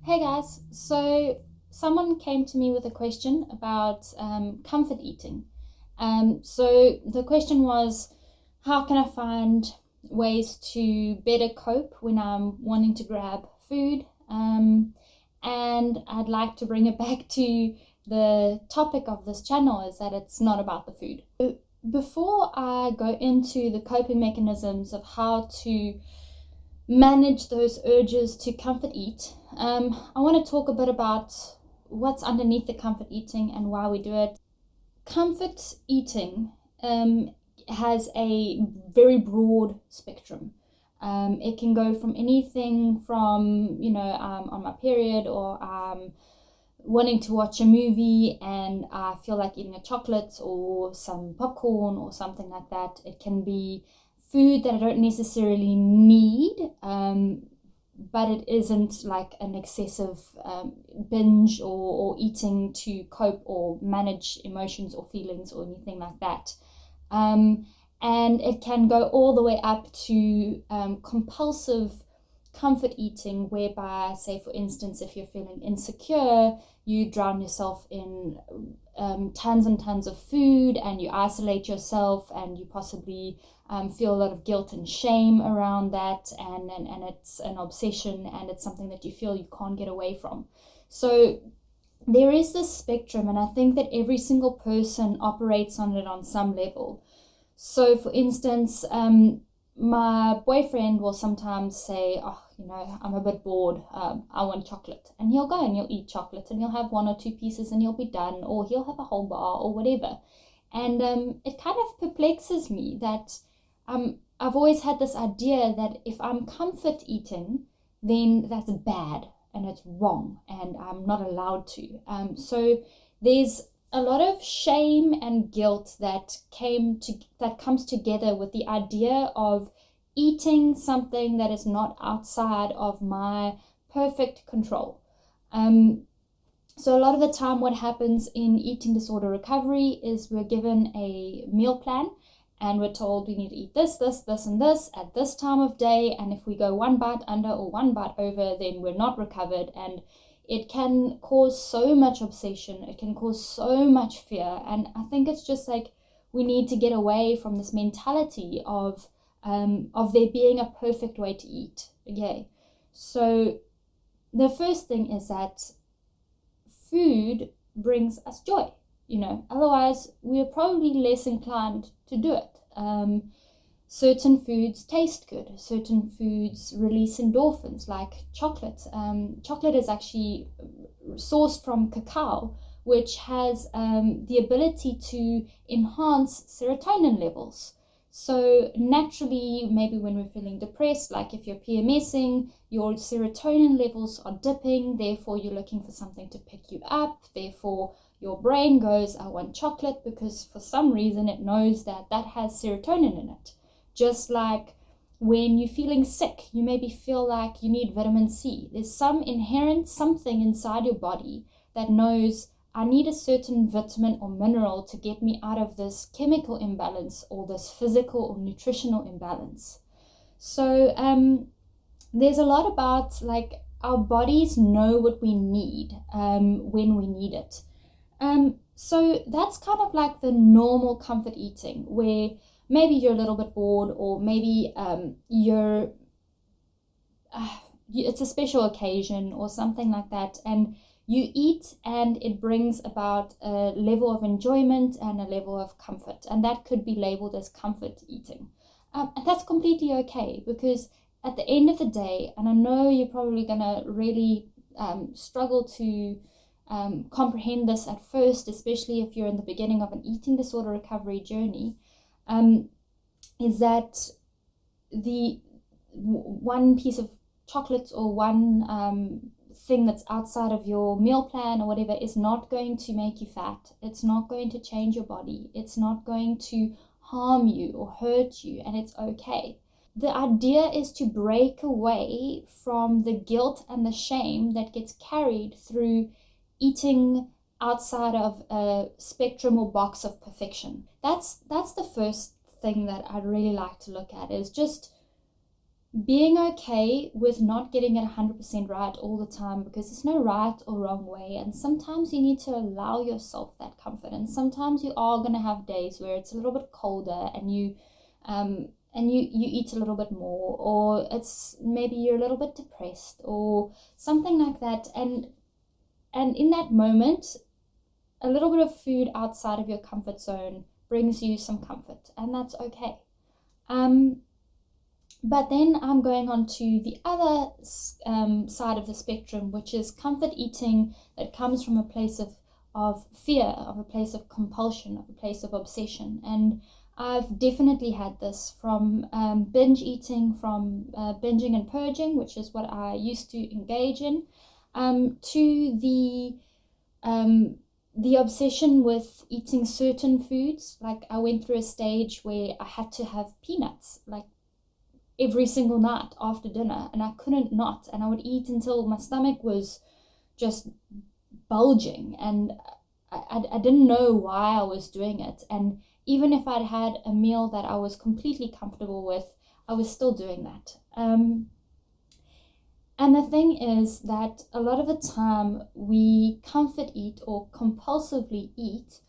Hey guys, so someone came to me with a question about comfort eating. So the question was, how can I find ways to better cope when I'm wanting to grab food? And I'd like to bring it back to the topic of this channel is that it's not about the food. Before I go into the coping mechanisms of how to manage those urges to comfort eat, I want to talk a bit about what's underneath the comfort eating and why we do it. Comfort eating has a very broad spectrum. It can go from anything from, on my period, or wanting to watch a movie and I feel like eating a chocolate or some popcorn or something like that. It can be food that I don't necessarily need, but it isn't like an excessive binge or eating to cope or manage emotions or feelings or anything like that. And it can go all the way up to compulsive comfort eating, whereby, say for instance, if you're feeling insecure, you drown yourself in tons and tons of food, and you isolate yourself, and you possibly feel a lot of guilt and shame around that, and it's an obsession, and it's something that you feel you can't get away from. So there is this spectrum, and I think that every single person operates on it on some level. So for instance, my boyfriend will sometimes say, I'm a bit bored, I want chocolate. And he'll go and he'll eat chocolate, and he'll have one or two pieces and he'll be done, or he'll have a whole bar or whatever. And it kind of perplexes me that I've always had this idea that if I'm comfort eating, then that's bad and it's wrong and I'm not allowed to. So there's a lot of shame and guilt that comes together with the idea of eating something that is not outside of my perfect control. So a lot of the time what happens in eating disorder recovery is we're given a meal plan and we're told we need to eat this, this, this, and this at this time of day, and if we go one bite under or one bite over, then we're not recovered. And it can cause so much obsession, it can cause so much fear, and I think it's just like we need to get away from this mentality of there being a perfect way to eat. Okay, so the first thing is that food brings us joy. Otherwise we're probably less inclined to do it. Certain foods taste good. Certain foods release endorphins, like chocolate. Chocolate is actually sourced from cacao, which has the ability to enhance serotonin levels. So naturally, maybe when we're feeling depressed, like if you're PMSing, your serotonin levels are dipping, therefore you're looking for something to pick you up, therefore your brain goes, I want chocolate, because for some reason it knows that has serotonin in it. Just like when you're feeling sick, you maybe feel like you need vitamin C. There's some inherent something inside your body that knows I need a certain vitamin or mineral to get me out of this chemical imbalance or this physical or nutritional imbalance. So there's a lot about like our bodies know what we need when we need it. So that's kind of like the normal comfort eating, where maybe you're a little bit bored, or maybe it's a special occasion or something like that, and you eat and it brings about a level of enjoyment and a level of comfort, and that could be labeled as comfort eating. And that's completely okay, because at the end of the day, and I know you're probably gonna really struggle to comprehend this at first, especially if you're in the beginning of an eating disorder recovery journey, is that the one piece of chocolate or one thing that's outside of your meal plan or whatever is not going to make you fat. It's not going to change your body. It's not going to harm you or hurt you, and it's okay. The idea is to break away from the guilt and the shame that gets carried through eating outside of a spectrum or box of perfection. That's the first thing that I'd really like to look at, is just being okay with not getting it 100% right all the time, because there's no right or wrong way, and sometimes you need to allow yourself that comfort, and sometimes you are going to have days where it's a little bit colder and you eat a little bit more, or it's maybe you're a little bit depressed or something like that, and in that moment a little bit of food outside of your comfort zone brings you some comfort, and that's okay. But then I'm going on to the other side of the spectrum, which is comfort eating that comes from a place of fear, of a place of compulsion, of a place of obsession. And I've definitely had this from binge eating, from binging and purging, which is what I used to engage in, to the obsession with eating certain foods. Like I went through a stage where I had to have peanuts, like every single night after dinner, and I couldn't not, and I would eat until my stomach was just bulging, and I didn't know why I was doing it. And even if I'd had a meal that I was completely comfortable with, I was still doing that. And the thing is that a lot of the time we comfort eat or compulsively eat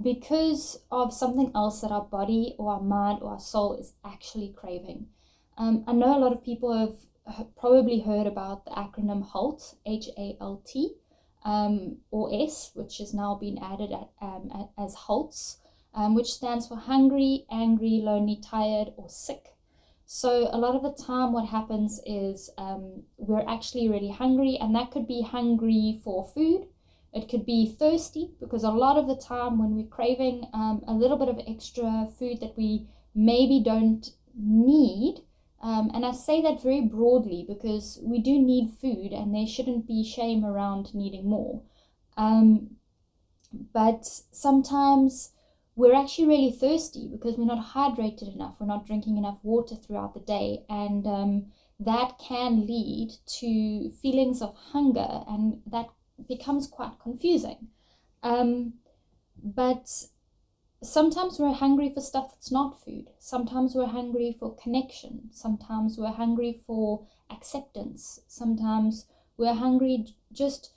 because of something else that our body or our mind or our soul is actually craving. I know a lot of people have probably heard about the acronym HALT, HALT, or S, which has now been added as HALTS, which stands for hungry, angry, lonely, tired, or sick. So a lot of the time what happens is we're actually really hungry, and that could be hungry for food. It could be thirsty, because a lot of the time when we're craving a little bit of extra food that we maybe don't need, and I say that very broadly because we do need food and there shouldn't be shame around needing more. But sometimes we're actually really thirsty because we're not hydrated enough, we're not drinking enough water throughout the day, and that can lead to feelings of hunger, and that becomes quite confusing. But sometimes we're hungry for stuff that's not food. Sometimes we're hungry for connection. Sometimes we're hungry for acceptance. Sometimes we're hungry just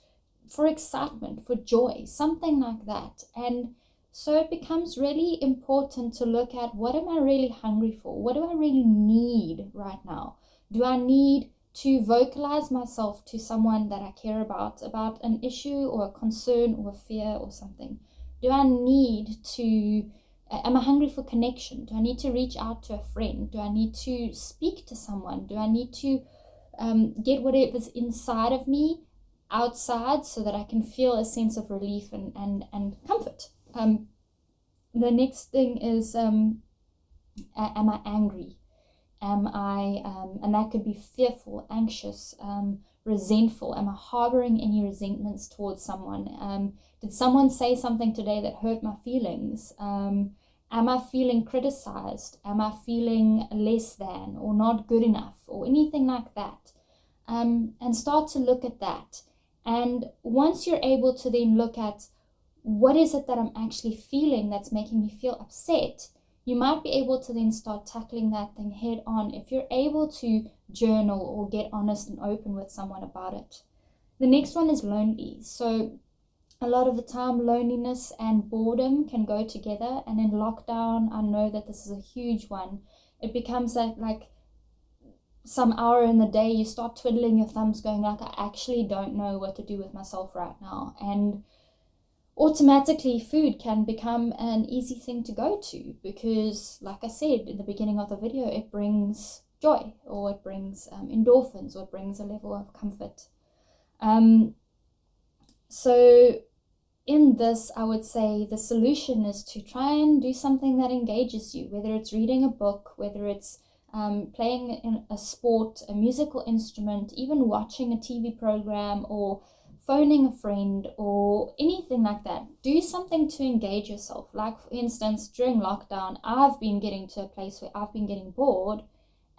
for excitement, for joy, something like that. And so it becomes really important to look at, what am I really hungry for? What do I really need right now? Do I need to vocalize myself to someone that I care about an issue or a concern or a fear or something? Do I need to, am I hungry for connection? Do I need to reach out to a friend? Do I need to speak to someone? Do I need to get whatever's inside of me outside so that I can feel a sense of relief and comfort? The next thing is, am I angry? Am I, and that could be fearful, anxious, resentful. Am I harboring any resentments towards someone? Did someone say something today that hurt my feelings? Am I feeling criticized? Am I feeling less than or not good enough or anything like that? And start to look at that. And once you're able to then look at, what is it that I'm actually feeling that's making me feel upset, you might be able to then start tackling that thing head on if you're able to journal or get honest and open with someone about it. The next one is lonely. So a lot of the time loneliness and boredom can go together, and in lockdown I know that this is a huge one. It becomes like some hour in the day you start twiddling your thumbs going like, I actually don't know what to do with myself right now, and automatically food can become an easy thing to go to, because like I said in the beginning of the video, it brings joy, or it brings endorphins, or it brings a level of comfort. So in this, I would say the solution is to try and do something that engages you, whether it's reading a book, whether it's playing in a sport, a musical instrument, even watching a TV program, or phoning a friend, or anything like that. Do something to engage yourself. Like for instance, during lockdown, I've been getting to a place where I've been getting bored,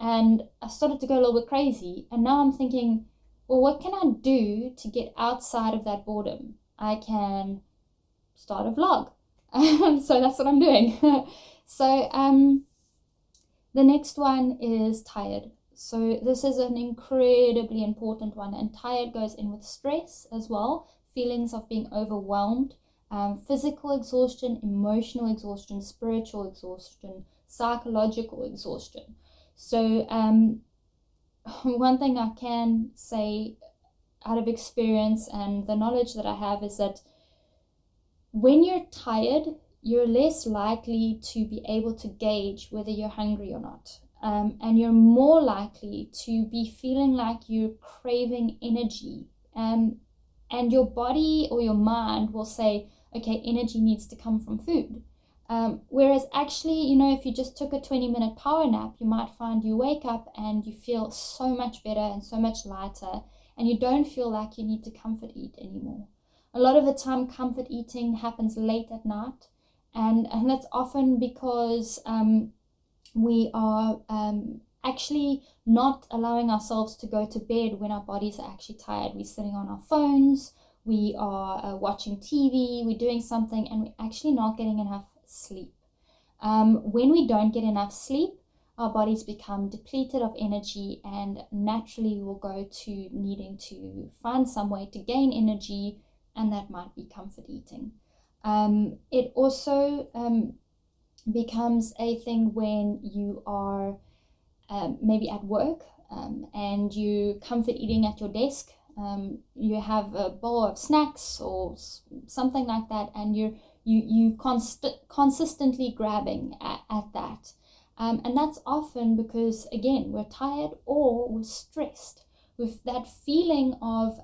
and I started to go a little bit crazy, and now I'm thinking, well, what can I do to get outside of that boredom? I can start a vlog. So that's what I'm doing. So the next one is tired. So this is an incredibly important one, and tired goes in with stress as well, feelings of being overwhelmed, physical exhaustion, emotional exhaustion, spiritual exhaustion, psychological exhaustion. So one thing I can say out of experience and the knowledge that I have is that when you're tired, you're less likely to be able to gauge whether you're hungry or not. And you're more likely to be feeling like you're craving energy. And your body or your mind will say, okay, energy needs to come from food. Whereas actually, if you just took a 20-minute power nap, you might find you wake up and you feel so much better and so much lighter, and you don't feel like you need to comfort eat anymore. A lot of the time, comfort eating happens late at night, and that's often because we are actually not allowing ourselves to go to bed when our bodies are actually tired. We're sitting on our phones, we are watching TV, we're doing something, and we're actually not getting enough sleep. When we don't get enough sleep, our bodies become depleted of energy, and naturally we'll go to needing to find some way to gain energy, and that might be comfort eating. It also becomes a thing when you are maybe at work and you comfort eating at your desk. You have a bowl of snacks or something like that, and you consistently grabbing at that. And that's often because, again, we're tired or we're stressed with that feeling of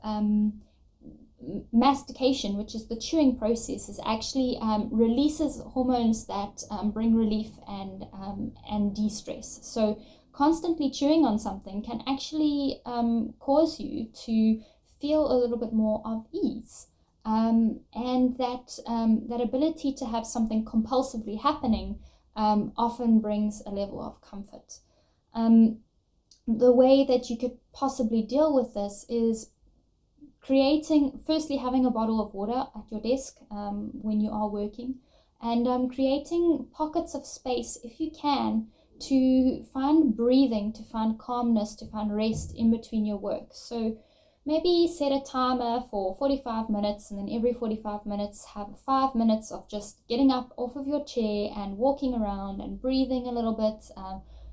mastication, which is the chewing process, is actually releases hormones that bring relief and de-stress. So constantly chewing on something can actually cause you to feel a little bit more of ease. And that ability to have something compulsively happening often brings a level of comfort. The way that you could possibly deal with this is firstly having a bottle of water at your desk when you are working, and creating pockets of space, if you can, to find breathing, to find calmness, to find rest in between your work. So maybe set a timer for 45 minutes, and then every 45 minutes have 5 minutes of just getting up off of your chair and walking around and breathing a little bit,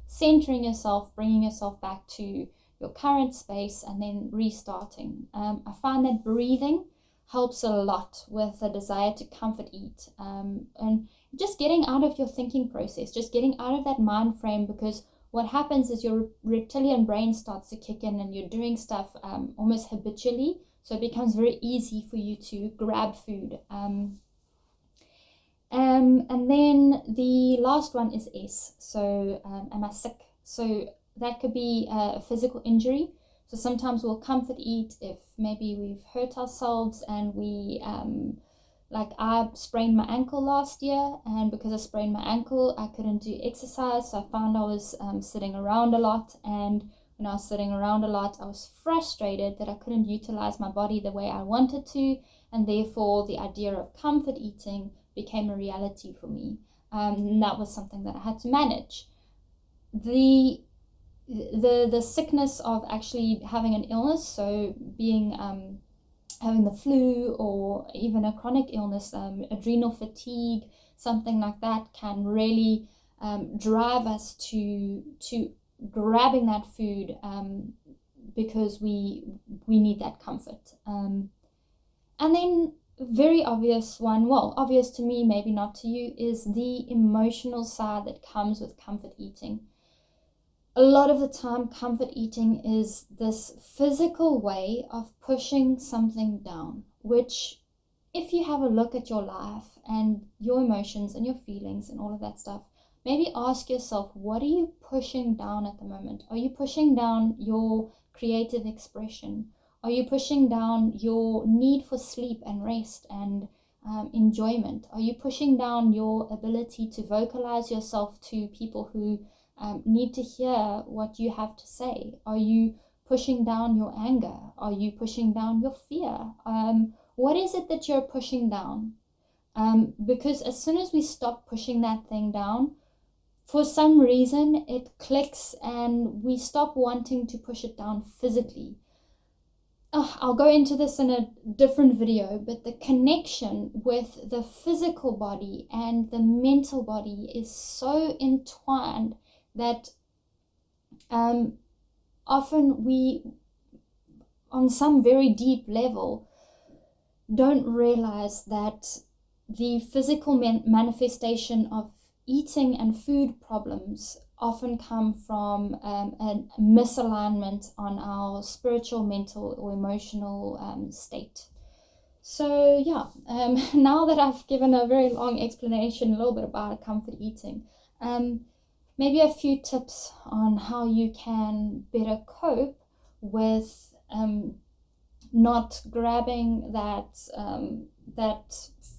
centering yourself, bringing yourself back to your current space, and then restarting. I find that breathing helps a lot with the desire to comfort eat, and just getting out of your thinking process, just getting out of that mind frame, because what happens is your reptilian brain starts to kick in and you're doing stuff almost habitually, so it becomes very easy for you to grab food. And then the last one is S. So am I sick? So that could be a physical injury. So sometimes we'll comfort eat if maybe we've hurt ourselves, and we like I sprained my ankle last year, and because I sprained my ankle, I couldn't do exercise. So I found I was sitting around a lot, and when I was sitting around a lot, I was frustrated that I couldn't utilize my body the way I wanted to, and therefore the idea of comfort eating became a reality for me. And that was something that I had to manage. The sickness of actually having an illness, so being having the flu, or even a chronic illness, adrenal fatigue, something like that, can really drive us to grabbing that food because we need that comfort. And then very obvious one, well, obvious to me, maybe not to you, is the emotional side that comes with comfort eating. A lot of the time, comfort eating is this physical way of pushing something down, which, if you have a look at your life and your emotions and your feelings and all of that stuff, maybe ask yourself, what are you pushing down at the moment? Are you pushing down your creative expression? Are you pushing down your need for sleep and rest and enjoyment? Are you pushing down your ability to vocalize yourself to people who need to hear what you have to say? Are you pushing down your anger? Are you pushing down your fear? What is it that you're pushing down? Because as soon as we stop pushing that thing down, for some reason it clicks and we stop wanting to push it down physically. I'll go into this in a different video, but the connection with the physical body and the mental body is so entwined that often we, on some very deep level, don't realize that the physical manifestation of eating and food problems often come from a misalignment on our spiritual, mental, or emotional state. So yeah, now that I've given a very long explanation, a little bit about comfort eating, maybe a few tips on how you can better cope with not grabbing that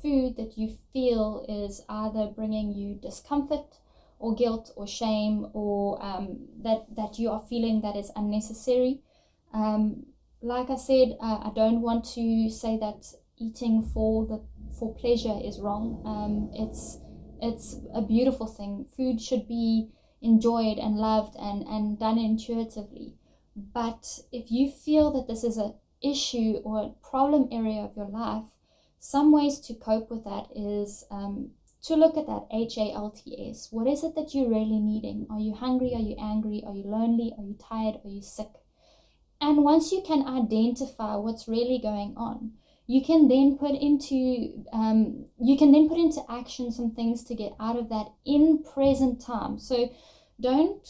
food that you feel is either bringing you discomfort or guilt or shame, or that you are feeling that is unnecessary. Like I said, I don't want to say that eating for pleasure is wrong. It's a beautiful thing. Food should be enjoyed and loved and done intuitively. But if you feel that this is an issue or a problem area of your life, some ways to cope with that is to look at that HALTS. What is it that you're really needing? Are you hungry? Are you angry? Are you lonely? Are you tired? Are you sick? And once you can identify what's really going on, you can then put into action some things to get out of that in present time. So journaling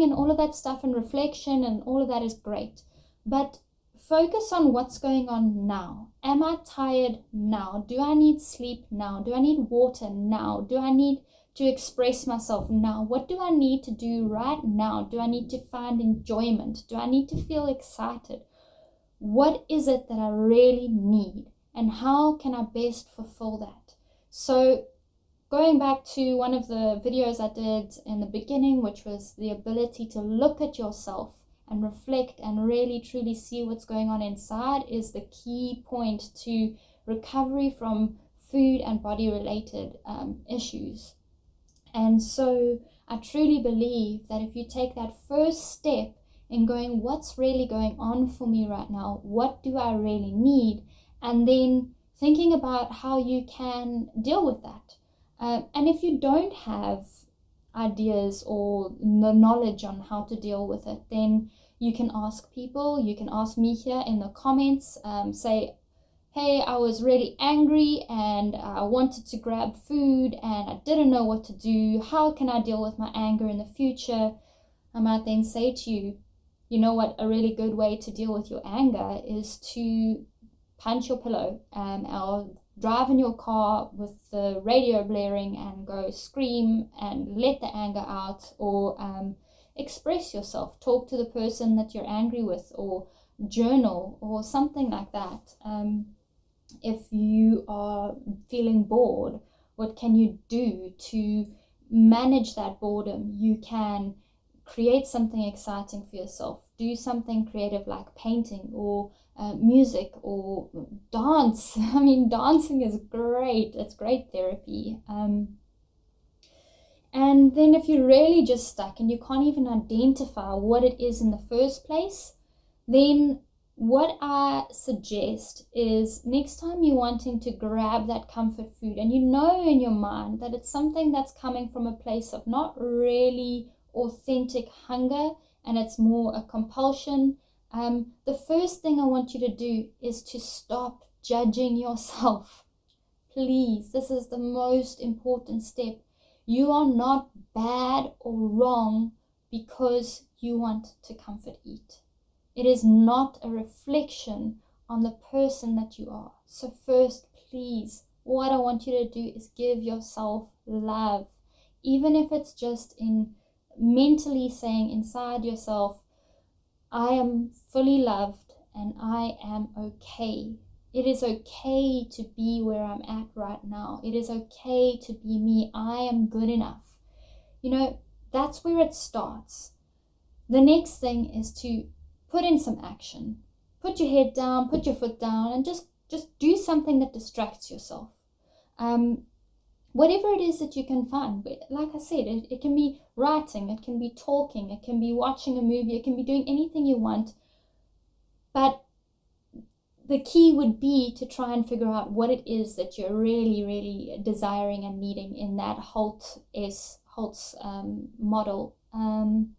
and all of that stuff and reflection and all of that is great, but focus on what's going on now. Am I tired now? Do I need sleep now? Do I need water now? Do I need to express myself now? What do I need to do right now? Do I need to find enjoyment? Do I need to feel excited? What is it that I really need? And how can I best fulfill that? So going back to one of the videos I did in the beginning, which was the ability to look at yourself and reflect and really truly see what's going on inside, is the key point to recovery from food and body related issues. And so I truly believe that if you take that first step in going, what's really going on for me right now? What do I really need? And then thinking about how you can deal with that. And if you don't have ideas or the knowledge on how to deal with it, then you can ask people. You can ask me here in the comments. Say, hey, I was really angry and I wanted to grab food and I didn't know what to do. How can I deal with my anger in the future? I might then say to you, you know what, a really good way to deal with your anger is to punch your pillow, or drive in your car with the radio blaring and go scream and let the anger out, or express yourself, talk to the person that you're angry with, or journal or something like that. If you are feeling bored, what can you do to manage that boredom? You can create something exciting for yourself, do something creative like painting or music or dance. I mean, dancing is great. It's great therapy. And then if you're really just stuck and you can't even identify what it is in the first place, then what I suggest is next time you're wanting to grab that comfort food and you know in your mind that it's something that's coming from a place of not really authentic hunger and it's more a compulsion, the first thing I want you to do is to stop judging yourself. Please, this is the most important step. You are not bad or wrong because you want to comfort eat. It is not a reflection on the person that you are. So first, please, what I want you to do is give yourself love. Even if it's just in mentally saying inside yourself, I am fully loved and I am okay. It is okay to be where I'm at right now. It is okay to be me. I am good enough. You know, that's where it starts. The next thing is to put in some action. Put your head down, put your foot down, and just do something that distracts yourself. whatever it is that you can find. But like I said, it can be writing, it can be talking, it can be watching a movie, it can be doing anything you want. But the key would be to try and figure out what it is that you're really, really desiring and needing in that HALTS model. And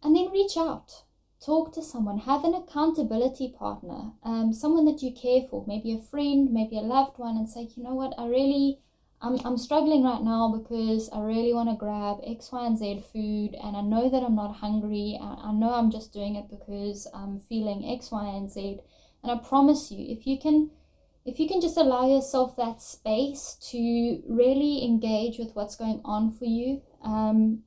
then reach out, talk to someone, have an accountability partner, someone that you care for, maybe a friend, maybe a loved one, and say, you know what, I'm struggling right now because I really want to grab X, Y, and Z food, and I know that I'm not hungry. I know I'm just doing it because I'm feeling X, Y, and Z. And I promise you, if you can just allow yourself that space to really engage with what's going on for you, and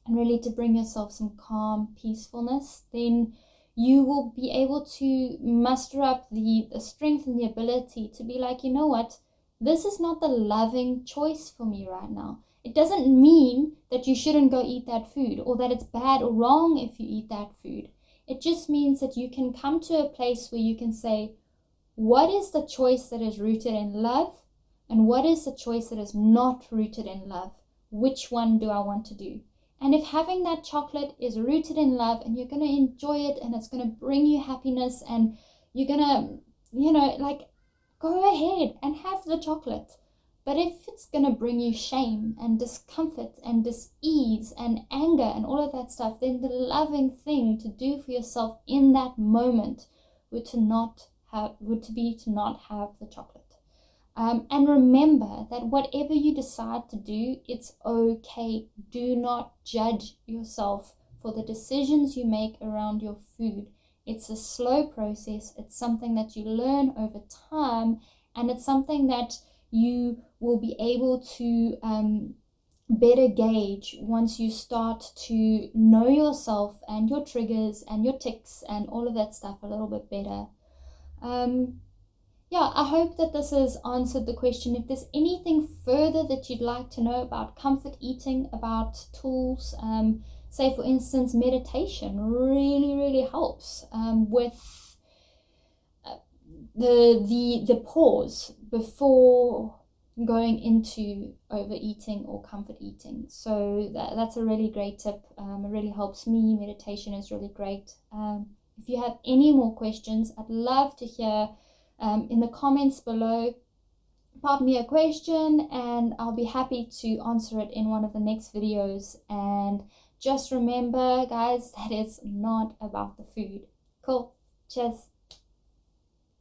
really to bring yourself some calm peacefulness, then you will be able to muster up the strength and the ability to be like, you know what, this is not the loving choice for me right now. It doesn't mean that you shouldn't go eat that food, or that it's bad or wrong if you eat that food. It just means that you can come to a place where you can say, what is the choice that is rooted in love, and what is the choice that is not rooted in love? Which one do I want to do? And if having that chocolate is rooted in love, and you're going to enjoy it, and it's going to bring you happiness, and you're going to, go ahead and have the chocolate. But if it's going to bring you shame and discomfort and dis-ease and anger and all of that stuff, then the loving thing to do for yourself in that moment would to not have the chocolate. And remember that whatever you decide to do, it's okay. Do not judge yourself for the decisions you make around your food. It's a slow process. It's something that you learn over time, and it's something that you will be able to better gauge once you start to know yourself and your triggers and your tics and all of that stuff a little bit better. I hope that this has answered the question. If there's anything further that you'd like to know about comfort eating, about tools, say for instance, meditation really, really helps with the pause before going into overeating or comfort eating. So that's a really great tip. It really helps me. Meditation is really great. If you have any more questions, I'd love to hear in the comments below. Pop me a question and I'll be happy to answer it in one of the next videos. And just remember, guys, that it's not about the food. Cool. Cheers.